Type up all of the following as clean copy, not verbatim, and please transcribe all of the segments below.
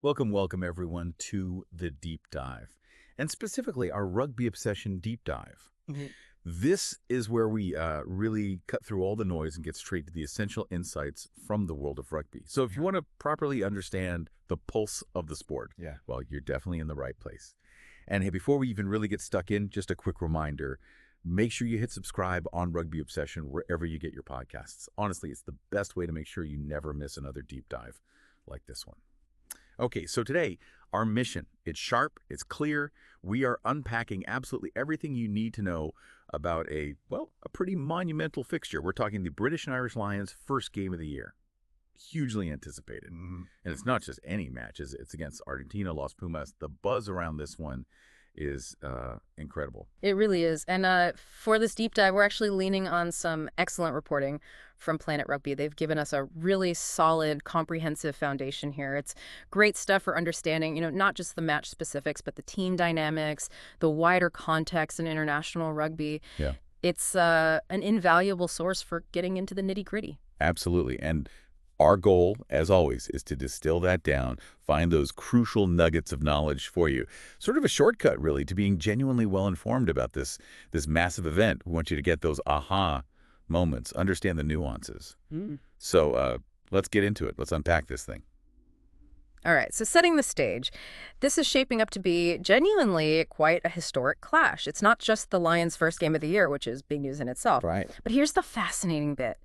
Welcome everyone to the deep dive, and specifically our rugby obsession deep dive. This is where we really cut through all the noise and get straight to the essential insights from the world of rugby. So if you want to properly understand the pulse of the sport, well, you're definitely in the right place. And hey, before we even really get stuck in, just a quick reminder, make sure you hit subscribe on Rugby Obsession wherever you get your podcasts. Honestly, it's the best way to make sure you never miss another deep dive like this one. Okay, so today, our mission, it's sharp, it's clear. We are unpacking absolutely everything you need to know about a pretty monumental fixture. We're talking the British and Irish Lions' first game of the year. Hugely anticipated. And it's not just any match, it's against Argentina, Los Pumas. The buzz around this one is incredible. It really is. And for this deep dive, we're actually leaning on some excellent reporting from Planet Rugby. They've given us a really solid, comprehensive foundation here. It's great stuff for understanding, not just the match specifics, but the team dynamics, the wider context in international rugby. Yeah. It's an invaluable source for getting into the nitty-gritty. Absolutely. And our goal, as always, is to distill that down, find those crucial nuggets of knowledge for you. Sort of a shortcut, really, to being genuinely well-informed about this massive event. We want you to get those aha moments, understand the nuances. So let's get into it. Let's unpack this thing. All right, so setting the stage, this is shaping up to be genuinely quite a historic clash. It's not just the Lions' first game of the year, which is big news in itself. Right. But here's the fascinating bit.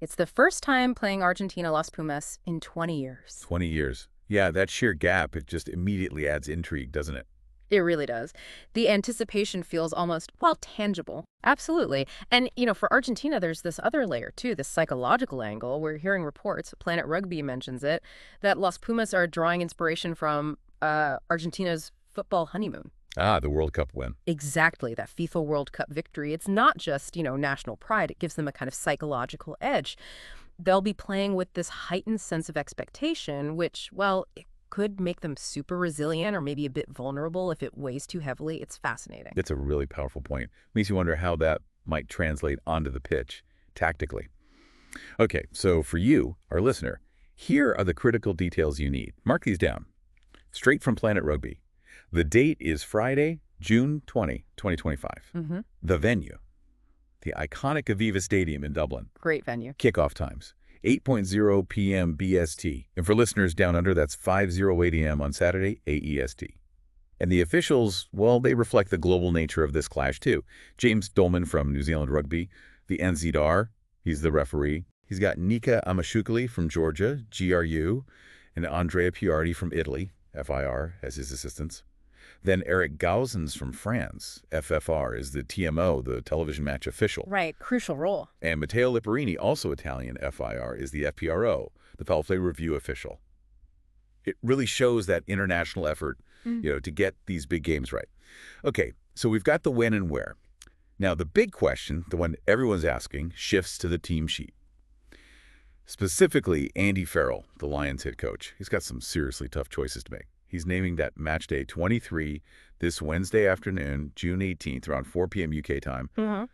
It's the first time playing Argentina Los Pumas in 20 years. 20 years. Yeah, that sheer gap, it just immediately adds intrigue, doesn't it? It really does. The anticipation feels almost, tangible. Absolutely. And, for Argentina, there's this other layer, too, this psychological angle. We're hearing reports, Planet Rugby mentions it, that Los Pumas are drawing inspiration from Argentina's football honeymoon. Ah, the World Cup win. Exactly, that FIFA World Cup victory. It's not just, national pride. It gives them a kind of psychological edge. They'll be playing with this heightened sense of expectation, which, it could make them super resilient or maybe a bit vulnerable if it weighs too heavily. It's fascinating. It's a really powerful point. Makes you wonder how that might translate onto the pitch tactically. Okay, so for you, our listener, here are the critical details you need. Mark these down. Straight from Planet Rugby. The date is Friday, June 20, 2025. The venue, the iconic Aviva Stadium in Dublin. Great venue. Kickoff times, 8:00 p.m. BST. And for listeners down under, that's 5:08 a.m. on Saturday, AEST. And the officials, they reflect the global nature of this clash too. James Doleman from New Zealand Rugby, the NZR, he's the referee. He's got Nika Amashukeli from Georgia, GRU, and Andrea Piardi from Italy, FIR, as his assistants. Then Eric Gauzins from France, FFR, is the TMO, the television match official. Right, crucial role. And Matteo Liperini, also Italian, FIR, is the FPRO, the foul play review official. It really shows that international effort, to get these big games right. Okay, so we've got the when and where. Now, the big question, the one everyone's asking, shifts to the team sheet. Specifically, Andy Farrell, the Lions head coach. He's got some seriously tough choices to make. He's naming that match day 23 this Wednesday afternoon, June 18th, around 4 p.m. UK time.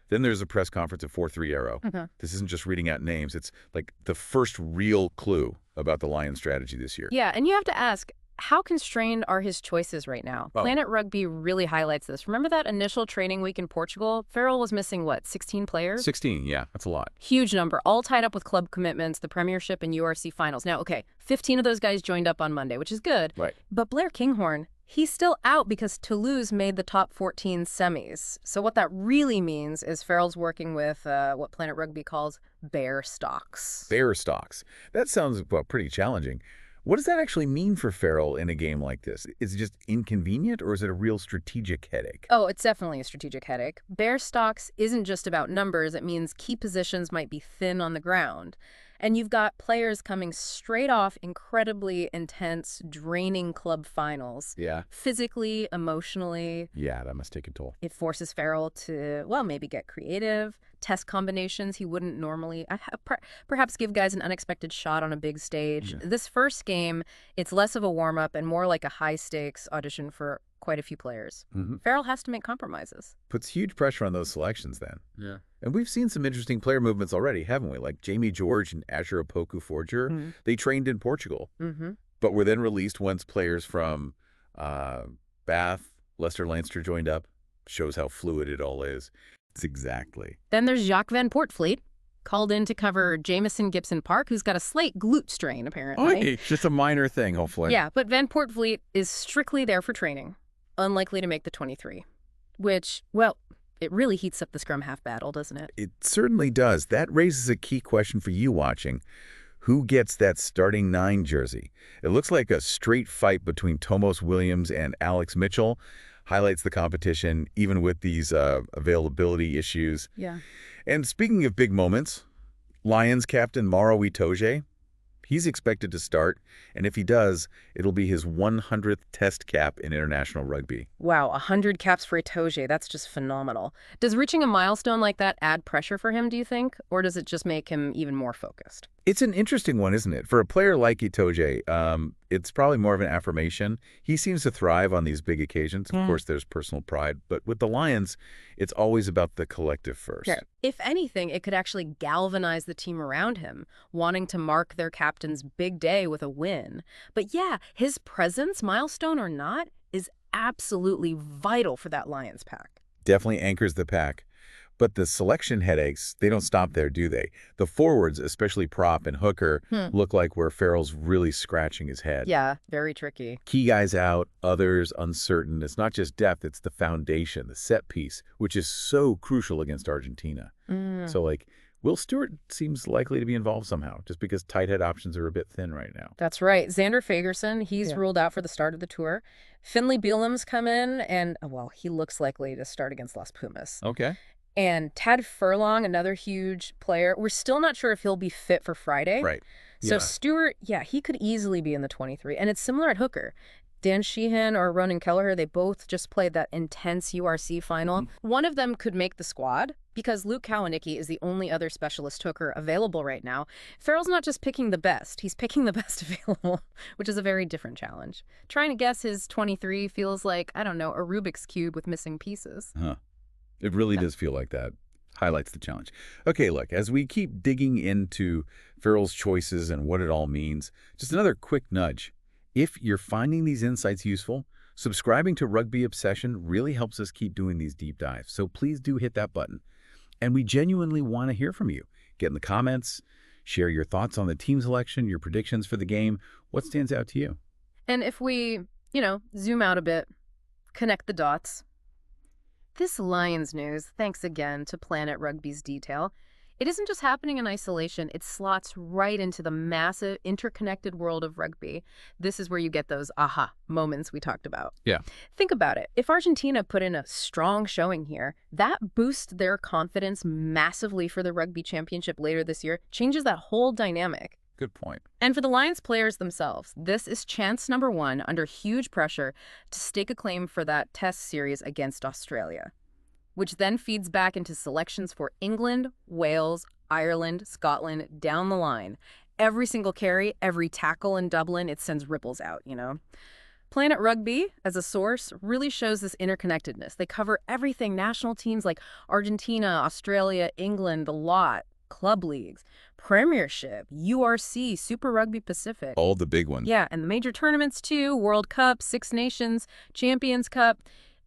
Then there's a press conference at 4-3 Arrow. This isn't just reading out names. It's like the first real clue about the Lions strategy this year. Yeah, and you have to ask, how constrained are his choices right now? Planet Rugby really highlights this. Remember that initial training week in Portugal? Farrell was missing, 16 players? 16, yeah, that's a lot. Huge number, all tied up with club commitments, the Premiership and URC finals. Now, 15 of those guys joined up on Monday, which is good. Right. But Blair Kinghorn, he's still out because Toulouse made the top 14 semis. So what that really means is Farrell's working with what Planet Rugby calls bear stocks. Bear stocks. That sounds, pretty challenging. What does that actually mean for Farrell in a game like this? Is it just inconvenient, or is it a real strategic headache? Oh, it's definitely a strategic headache. Bear stocks isn't just about numbers. It means key positions might be thin on the ground. And you've got players coming straight off incredibly intense, draining club finals. Yeah. Physically, emotionally. Yeah, that must take a toll. It forces Farrell to, maybe get creative, test combinations he wouldn't normally, perhaps give guys an unexpected shot on a big stage. Yeah. This first game, it's less of a warm-up and more like a high-stakes audition for quite a few players. Farrell has to make compromises. Puts huge pressure on those selections then. Yeah. And we've seen some interesting player movements already, haven't we? Like Jamie George and Azure Opoku Forger. They trained in Portugal. but were then released once players from Bath, Leicester, Leinster joined up. Shows how fluid it all is. It's exactly. Then there's Jacques Van Poortvliet, called in to cover Jamison Gibson Park, who's got a slight glute strain, apparently. Oh, it's just a minor thing, hopefully. Yeah, but Van Poortvliet is strictly there for training, unlikely to make the 23, which, well, it really heats up the scrum half battle, doesn't it? It certainly does. That raises a key question for you watching. Who gets that starting 9 jersey? It looks like a straight fight between Tomos Williams and Alex Mitchell. Highlights the competition, even with these availability issues. Yeah. And speaking of big moments, Lions captain Maro Itoje, he's expected to start, and if he does, it'll be his 100th test cap in international rugby. Wow, 100 caps for Itoje. That's just phenomenal. Does reaching a milestone like that add pressure for him, do you think? Or does it just make him even more focused? It's an interesting one, isn't it? For a player like Itoje, it's probably more of an affirmation. He seems to thrive on these big occasions. Of course, there's personal pride. But with the Lions, it's always about the collective first. Yeah. If anything, it could actually galvanize the team around him, wanting to mark their captain's big day with a win. But yeah, his presence, milestone or not, is absolutely vital for that Lions pack. Definitely anchors the pack. But the selection headaches, they don't stop there, do they? The forwards, especially Prop and Hooker, look like where Farrell's really scratching his head. Yeah, very tricky. Key guys out, others uncertain. It's not just depth, it's the foundation, the set piece, which is so crucial against Argentina. So, like, Will Stuart seems likely to be involved somehow, just because tight head options are a bit thin right now. That's right. Xander Fagerson, he's ruled out for the start of the tour. Finley Beelam's come in, and, well, he looks likely to start against Los Pumas. Okay. And Tad Furlong, another huge player, we're still not sure if he'll be fit for Friday. Right. So Stewart, he could easily be in the 23. And it's similar at hooker. Dan Sheehan or Ronan Kelleher, they both just played that intense URC final. One of them could make the squad because Luke Cowanicki is the only other specialist hooker available right now. Farrell's not just picking the best, he's picking the best available, which is a very different challenge. Trying to guess his 23 feels like, I don't know, a Rubik's Cube with missing pieces. It really does feel like that. Highlights the challenge. Okay, look, as we keep digging into Farrell's choices and what it all means, just another quick nudge. If you're finding these insights useful, subscribing to Rugby Obsession really helps us keep doing these deep dives. So please do hit that button. And we genuinely want to hear from you. Get in the comments, share your thoughts on the team selection, your predictions for the game. What stands out to you? And if we, zoom out a bit, connect the dots. This Lions news, thanks again to Planet Rugby's detail. It isn't just happening in isolation, it slots right into the massive interconnected world of rugby. This is where you get those aha moments we talked about. Yeah. Think about it. If Argentina put in a strong showing here, that boosts their confidence massively for the Rugby Championship later this year, changes that whole dynamic. Good point. And for the Lions players themselves, this is chance number 1 under huge pressure to stake a claim for that test series against Australia, which then feeds back into selections for England, Wales, Ireland, Scotland, down the line. Every single carry, every tackle in Dublin, it sends ripples out, Planet Rugby, as a source, really shows this interconnectedness. They cover everything, national teams like Argentina, Australia, England, the lot, club leagues, Premiership, URC, Super Rugby Pacific. All the big ones. Yeah, and the major tournaments too, World Cup, Six Nations, Champions Cup.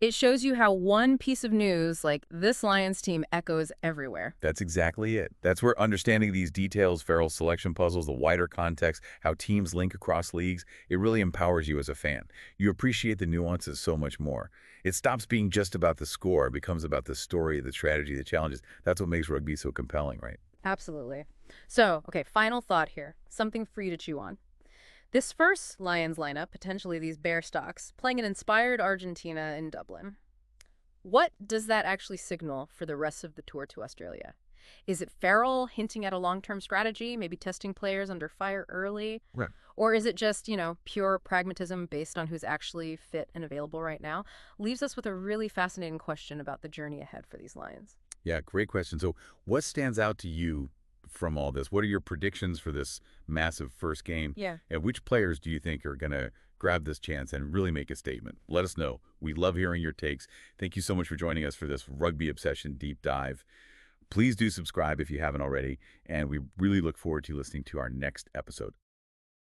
It shows you how one piece of news like this Lions team echoes everywhere. That's exactly it. That's where understanding these details, Farrell's selection puzzles, the wider context, how teams link across leagues, it really empowers you as a fan. You appreciate the nuances so much more. It stops being just about the score. It becomes about the story, the strategy, the challenges. That's what makes rugby so compelling, right? Absolutely. So, okay, final thought here. Something for you to chew on. This first Lions lineup, potentially these Bear stocks, playing an inspired Argentina in Dublin. What does that actually signal for the rest of the tour to Australia? Is it Farrell hinting at a long-term strategy, maybe testing players under fire early? Right. Or is it just, pure pragmatism based on who's actually fit and available right now? Leaves us with a really fascinating question about the journey ahead for these Lions. Yeah, great question. So what stands out to you from all this? What are your predictions for this massive first game? Yeah. And which players do you think are going to grab this chance and really make a statement? Let us know. We love hearing your takes. Thank you so much for joining us for this Rugby Obsession deep dive. Please do subscribe if you haven't already, and we really look forward to listening to our next episode.